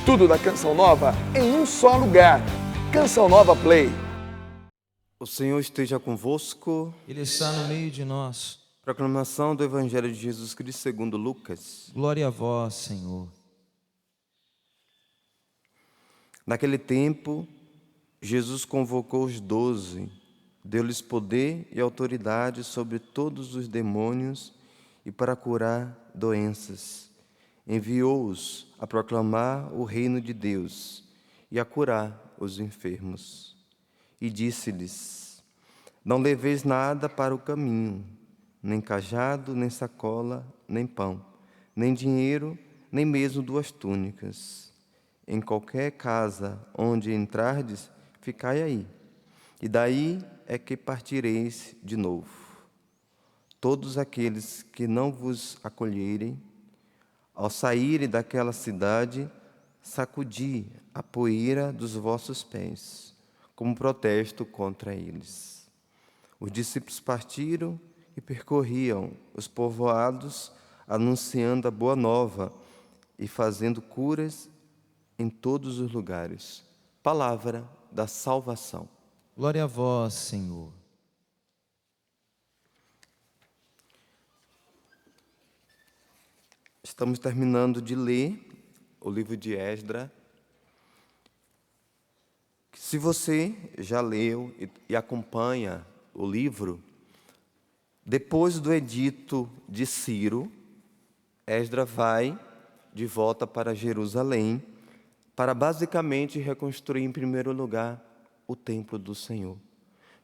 Tudo da Canção Nova em um só lugar. Canção Nova Play. O Senhor esteja convosco. Ele está no meio de nós. Proclamação do Evangelho de Jesus Cristo segundo Lucas. Glória a vós, Senhor. Naquele tempo, Jesus convocou os 12, deu-lhes poder e autoridade sobre todos os demônios e para curar doenças. Enviou-os a proclamar o reino de Deus e a curar os enfermos. E disse-lhes: não leveis nada para o caminho, nem cajado, nem sacola, nem pão, nem dinheiro, nem mesmo 2 túnicas. Em qualquer casa onde entrardes, ficai aí, e daí é que partireis de novo. Todos aqueles que não vos acolherem, ao saírem daquela cidade, sacudi a poeira dos vossos pés, como protesto contra eles. Os discípulos partiram e percorriam os povoados, anunciando a boa nova e fazendo curas em todos os lugares. Palavra da salvação. Glória a vós, Senhor. Estamos terminando de ler o livro de Esdras. Se você já leu e acompanha o livro, depois do edito de Ciro, Esdras vai de volta para Jerusalém para basicamente reconstruir em primeiro lugar o templo do Senhor.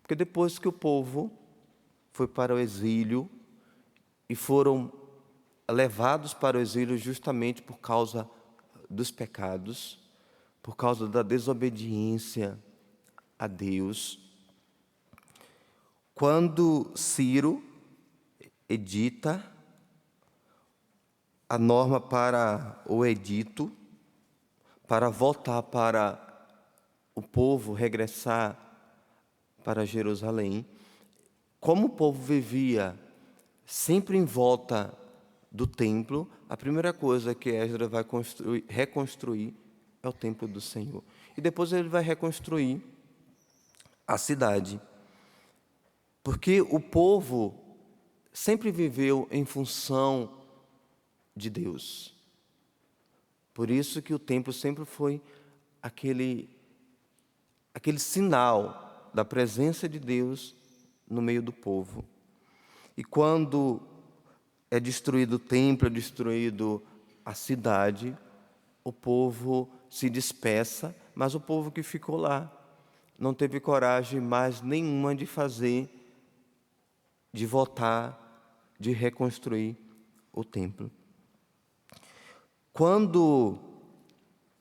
Porque depois que o povo foi para o exílio e foram levados para o exílio justamente por causa dos pecados, por causa da desobediência a Deus, quando Ciro edita a norma para o edito, para voltar para o povo regressar para Jerusalém, como o povo vivia sempre em volta do templo, a primeira coisa que Esdras vai reconstruir é o templo do Senhor. E depois ele vai reconstruir a cidade. Porque o povo sempre viveu em função de Deus. Por isso que o templo sempre foi aquele sinal da presença de Deus no meio do povo. E quando é destruído o templo, é destruído a cidade, o povo se dispersa, mas o povo que ficou lá não teve coragem mais nenhuma de voltar, de reconstruir o templo. Quando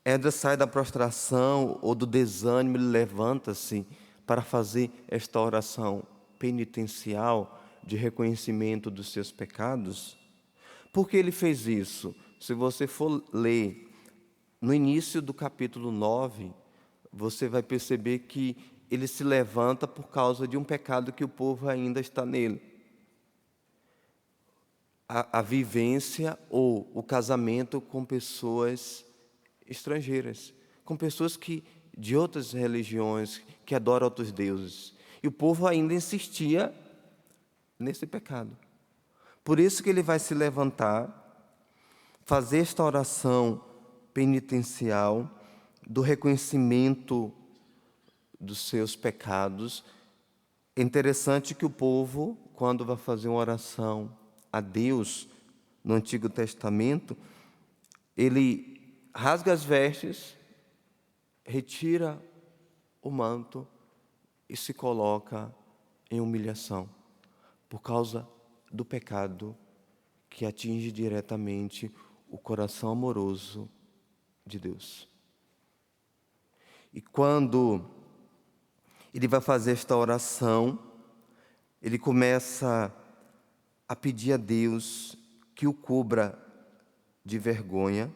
Esdras sai da prostração ou do desânimo, ele levanta-se para fazer esta oração penitencial de reconhecimento dos seus pecados. Por que ele fez isso? Se você for ler no início do capítulo 9, você vai perceber que ele se levanta por causa de um pecado que o povo ainda está nele. A vivência ou o casamento com pessoas estrangeiras, com pessoas de outras religiões, que adoram outros deuses. E o povo ainda insistia nesse pecado. Por isso que ele vai se levantar, fazer esta oração penitencial do reconhecimento dos seus pecados. É interessante que o povo, quando vai fazer uma oração a Deus no Antigo Testamento, ele rasga as vestes, retira o manto e se coloca em humilhação por causa do pecado que atinge diretamente o coração amoroso de Deus. E quando ele vai fazer esta oração, ele começa a pedir a Deus que o cubra de vergonha,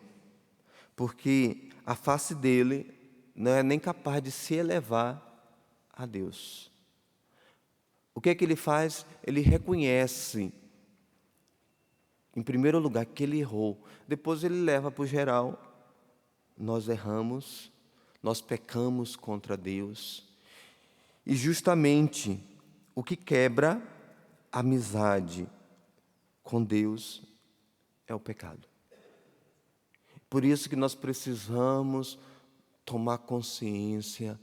porque a face dele não é nem capaz de se elevar a Deus. O que é que ele faz? Ele reconhece, em primeiro lugar, que ele errou. Depois ele leva para o geral nós erramos, nós pecamos contra Deus. E justamente o que quebra a amizade com Deus é o pecado. Por isso que nós precisamos tomar consciência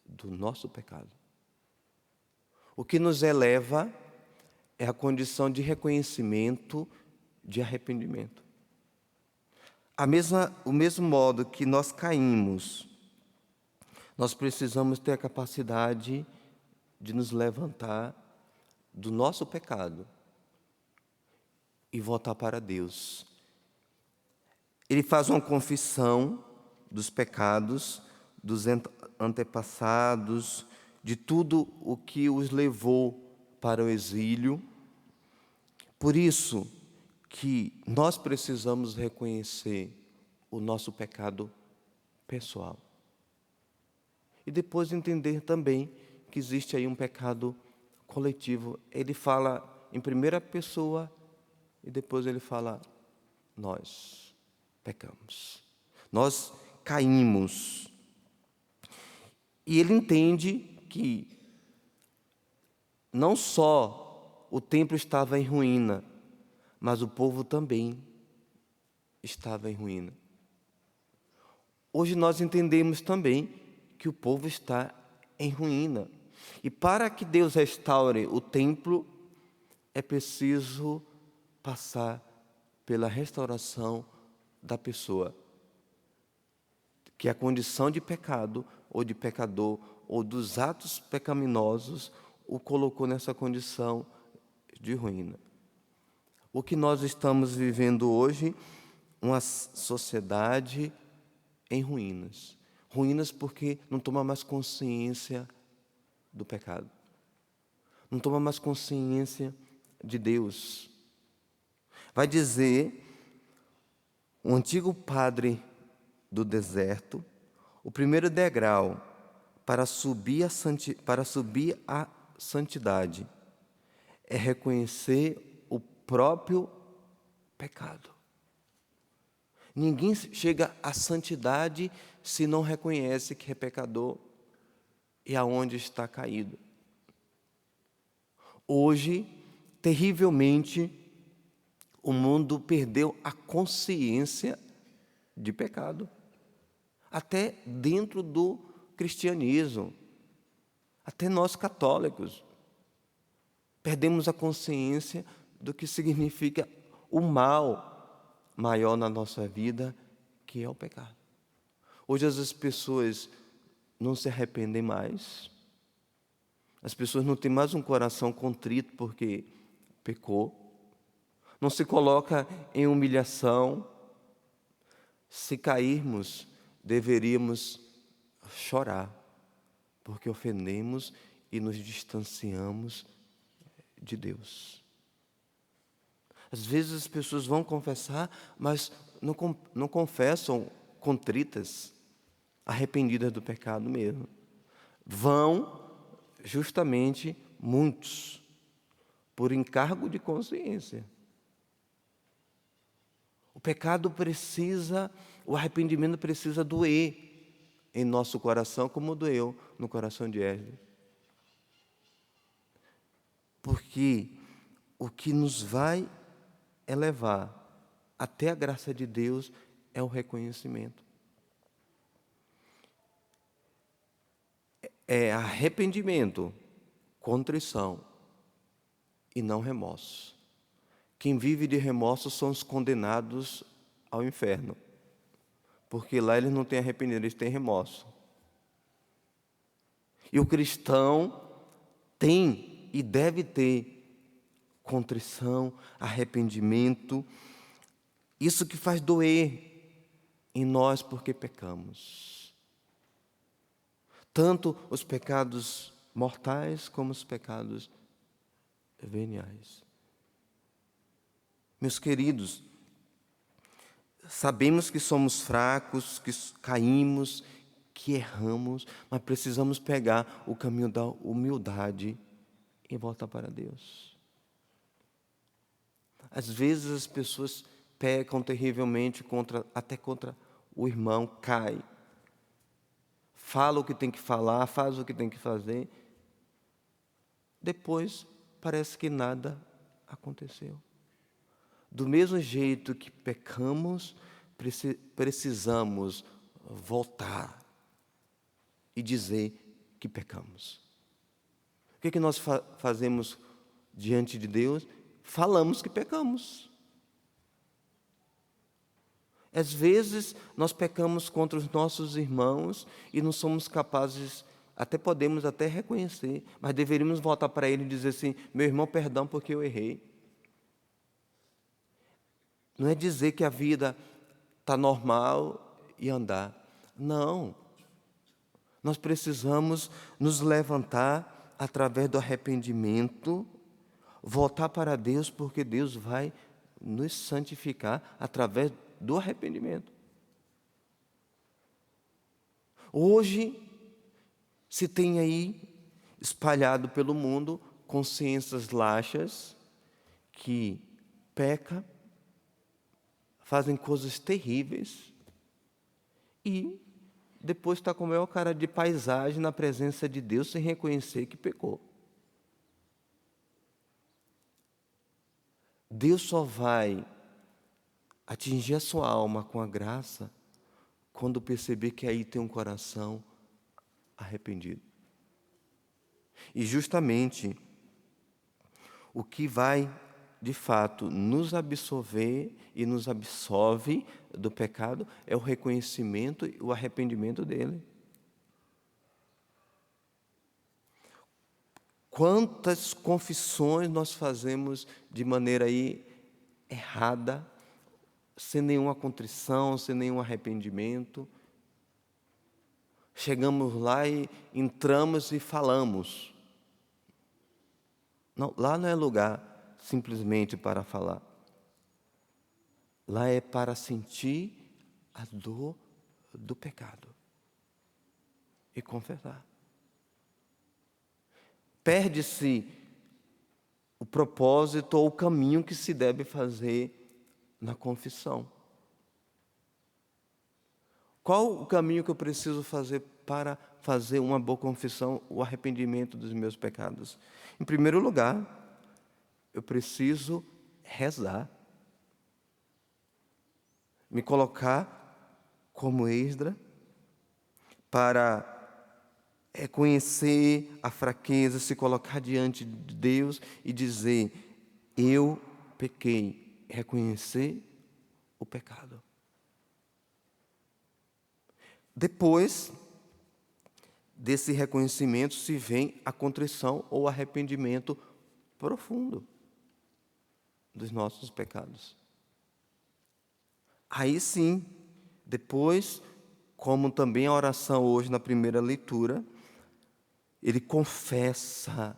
do nosso pecado. O que nos eleva é a condição de reconhecimento, de arrependimento. O mesmo modo que nós caímos, nós precisamos ter a capacidade de nos levantar do nosso pecado e voltar para Deus. Ele faz uma confissão dos pecados, dos antepassados, de tudo o que os levou para o exílio. Por isso que nós precisamos reconhecer o nosso pecado pessoal. E depois entender também que existe aí um pecado coletivo. Ele fala em primeira pessoa e depois ele fala: nós pecamos, nós caímos. E ele entende que não só o templo estava em ruína, mas o povo também estava em ruína. Hoje nós entendemos também que o povo está em ruína. E para que Deus restaure o templo, é preciso passar pela restauração da pessoa. Que a condição de pecado, ou de pecador, ou dos atos pecaminosos, o colocou nessa condição de ruína. O que nós estamos vivendo hoje, uma sociedade em ruínas. Ruínas porque não toma mais consciência do pecado. Não toma mais consciência de Deus. Vai dizer um antigo padre do deserto, o primeiro degrau para subir a santidade é reconhecer o próprio pecado. Ninguém chega à santidade se não reconhece que é pecador e aonde está caído. Hoje, terrivelmente, o mundo perdeu a consciência de pecado. Até dentro do cristianismo. Até nós católicos perdemos a consciência do que significa o mal maior na nossa vida, que é o pecado. Hoje as pessoas não se arrependem mais. As pessoas não têm mais um coração contrito porque pecou. Não se coloca em humilhação. Se cairmos, deveríamos chorar, porque ofendemos e nos distanciamos de Deus. Às vezes as pessoas vão confessar, mas não confessam contritas, arrependidas do pecado mesmo. Vão, justamente, muitos, por encargo de consciência. O arrependimento precisa doer em nosso coração, como doeu no coração de Wesley. Porque o que nos vai elevar até a graça de Deus é o reconhecimento. É arrependimento, contrição e não remorso. Quem vive de remorso são os condenados ao inferno. Porque lá eles não têm arrependimento, eles têm remorso. E o cristão tem e deve ter contrição, arrependimento. Isso que faz doer em nós porque pecamos. Tanto os pecados mortais como os pecados veniais. Meus queridos, sabemos que somos fracos, que caímos, que erramos, mas precisamos pegar o caminho da humildade e voltar para Deus. Às vezes as pessoas pecam terrivelmente até contra o irmão cai, fala o que tem que falar, faz o que tem que fazer, depois parece que nada aconteceu. Do mesmo jeito que pecamos, precisamos voltar e dizer que pecamos. O que nós fazemos diante de Deus? Falamos que pecamos. Às vezes, nós pecamos contra os nossos irmãos e não somos capazes, podemos até reconhecer, mas deveríamos voltar para ele e dizer assim: meu irmão, perdão porque eu errei. Não é dizer que a vida está normal e andar. Não. Nós precisamos nos levantar através do arrependimento, voltar para Deus, porque Deus vai nos santificar através do arrependimento. Hoje, se tem aí espalhado pelo mundo consciências laxas que pecam, fazem coisas terríveis e depois está com a maior cara de paisagem na presença de Deus sem reconhecer que pecou. Deus só vai atingir a sua alma com a graça quando perceber que aí tem um coração arrependido. E justamente o que vai, de fato, nos absolver e nos absolve do pecado é o reconhecimento e o arrependimento dele. Quantas confissões nós fazemos de maneira aí errada, sem nenhuma contrição, sem nenhum arrependimento. Chegamos lá e entramos e falamos. Não, lá não é lugar simplesmente para falar. Lá é para sentir a dor do pecado e confessar. Perde-se o propósito ou o caminho que se deve fazer na confissão. Qual o caminho que eu preciso fazer para fazer uma boa confissão, o arrependimento dos meus pecados? Em primeiro lugar, eu preciso rezar. Me colocar como Esdras para reconhecer a fraqueza, se colocar diante de Deus e dizer: eu pequei. Reconhecer o pecado. Depois desse reconhecimento se vem a contrição ou arrependimento profundo dos nossos pecados. Aí sim, depois, como também a oração hoje na primeira leitura, ele confessa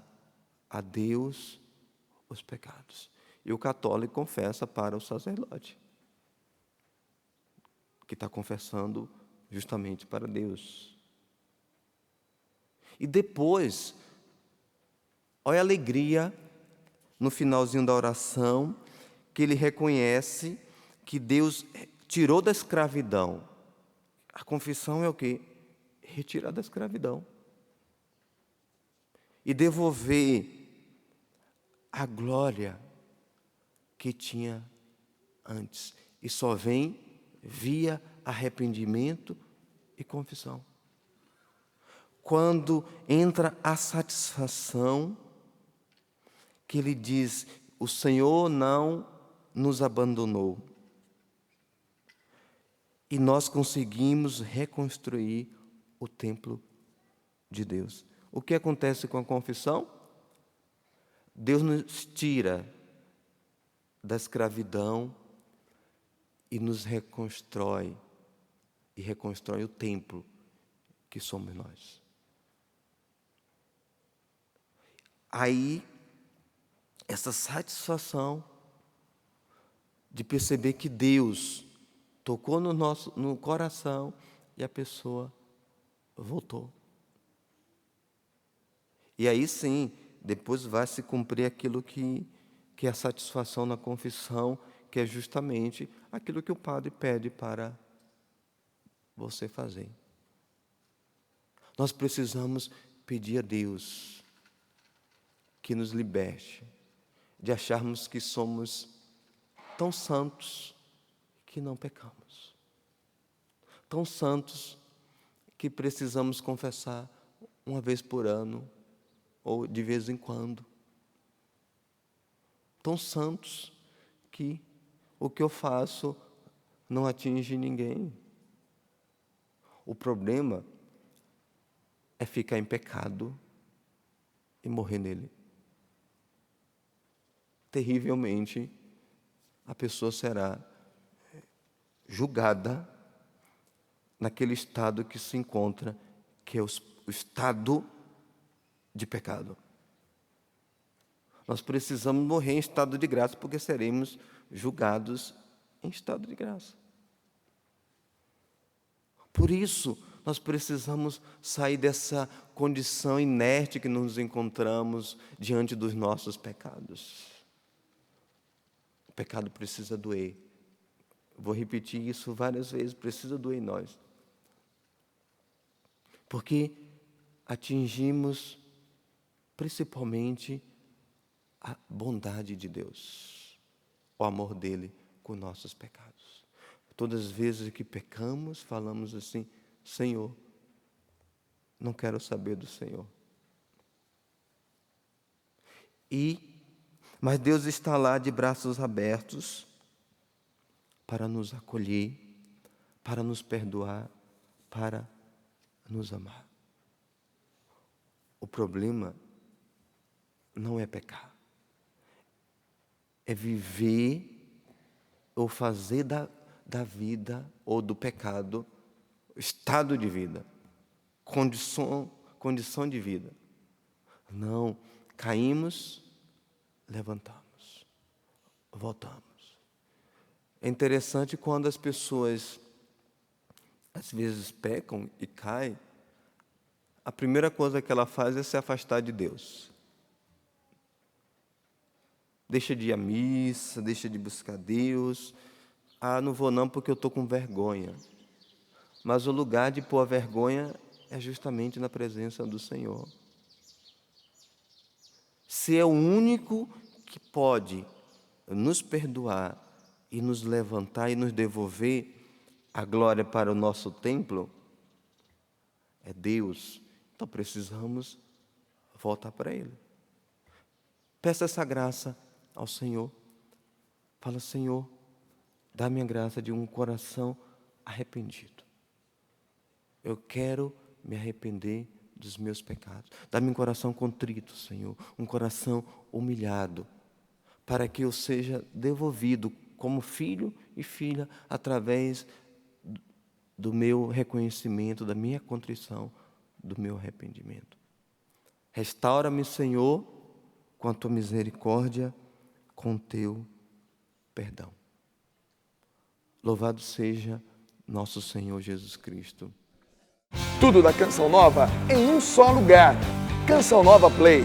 a Deus os pecados. E o católico confessa para o sacerdote, que está confessando justamente para Deus. E depois, olha a alegria no finalzinho da oração, que ele reconhece que Deus tirou da escravidão. A confissão é o quê? Retirar da escravidão. E devolver a glória que tinha antes. E só vem via arrependimento e confissão. Quando entra a satisfação, que ele diz: o Senhor não nos abandonou. E nós conseguimos reconstruir o templo de Deus. O que acontece com a confissão? Deus nos tira da escravidão e nos reconstrói, e reconstrói o templo que somos nós. Aí, essa satisfação de perceber que Deus tocou no coração e a pessoa voltou. E aí sim, depois vai se cumprir aquilo que é a satisfação na confissão, que é justamente aquilo que o padre pede para você fazer. Nós precisamos pedir a Deus que nos liberte de acharmos que somos tão santos que não pecamos. Tão santos que precisamos confessar uma vez por ano ou de vez em quando. Tão santos que o que eu faço não atinge ninguém. O problema é ficar em pecado e morrer nele. Terrivelmente, a pessoa será julgada naquele estado que se encontra, que é o estado de pecado. Nós precisamos morrer em estado de graça, porque seremos julgados em estado de graça. Por isso, nós precisamos sair dessa condição inerte que nos encontramos diante dos nossos pecados. O pecado precisa doer. Vou repetir isso várias vezes, precisa doer em nós. Porque atingimos principalmente a bondade de Deus, o amor dele com nossos pecados. Todas as vezes que pecamos, falamos assim: Senhor, não quero saber do Senhor. Mas Deus está lá de braços abertos para nos acolher, para nos perdoar, para nos amar. O problema não é pecar, é viver ou fazer da vida ou do pecado estado de vida, condição de vida. Não, caímos, levantamos, voltamos. É interessante quando as pessoas às vezes pecam e caem, a primeira coisa que ela faz é se afastar de Deus. Deixa de ir à missa, deixa de buscar Deus. Ah, não vou não porque eu estou com vergonha. Mas o lugar de pôr a vergonha é justamente na presença do Senhor. Se é o único que pode nos perdoar e nos levantar e nos devolver a glória para o nosso templo, é Deus. Então precisamos voltar para Ele. Peça essa graça ao Senhor. Fala: Senhor, dá-me a graça de um coração arrependido. Eu quero me arrepender dos meus pecados. Dá-me um coração contrito, Senhor, um coração humilhado, para que eu seja devolvido como filho e filha através do meu reconhecimento, da minha contrição, do meu arrependimento. Restaura-me, Senhor, com a tua misericórdia, com o teu perdão. Louvado seja nosso Senhor Jesus Cristo. Tudo da Canção Nova em um só lugar. Canção Nova Play.